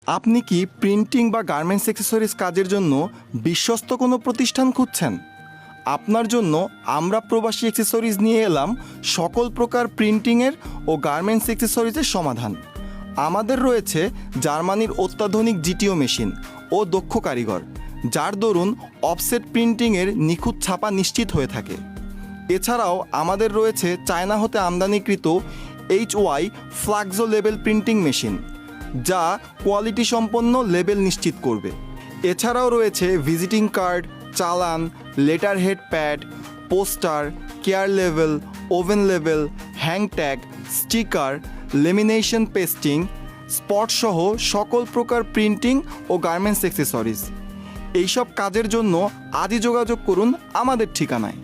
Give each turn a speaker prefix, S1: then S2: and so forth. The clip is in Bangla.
S1: আপনি কি প্রিন্টিং বা গার্মেন্টস অ্যাক্সেসরিজ কাজের জন্য বিশ্বস্ত কোনো প্রতিষ্ঠান খুঁজছেন? আপনার জন্য আমরা প্রবাসী অ্যাক্সেসরিজ নিয়ে এলাম সকল প্রকার প্রিন্টিংয়ের ও গার্মেন্টস অ্যাক্সেসরিজের সমাধান। আমাদের রয়েছে জার্মানির অত্যাধুনিক জিটিও মেশিন ও দক্ষ কারিগর, যার দরুন অফসেট প্রিন্টিংয়ের নিখুঁত ছাপা নিশ্চিত হয়ে থাকে। এছাড়াও আমাদের রয়েছে চায়না হতে আমদানিকৃত HY ফ্লাক্সো লেবেল প্রিন্টিং মেশিন, যা কোয়ালিটি সম্পন্ন লেবেল নিশ্চিত করবে। এছাড়াও রয়েছে ভিজিটিং কার্ড, চালান, letter head pad, poster, care label, oven label, hang tag, sticker, lamination pasting, spot সহ সকল প্রকার প্রিন্টিং ও গার্মেন্টস অ্যাক্সেসরিজ। এইসব কাজের জন্য আজই যোগাযোগ করুন আমাদের ঠিকানায়।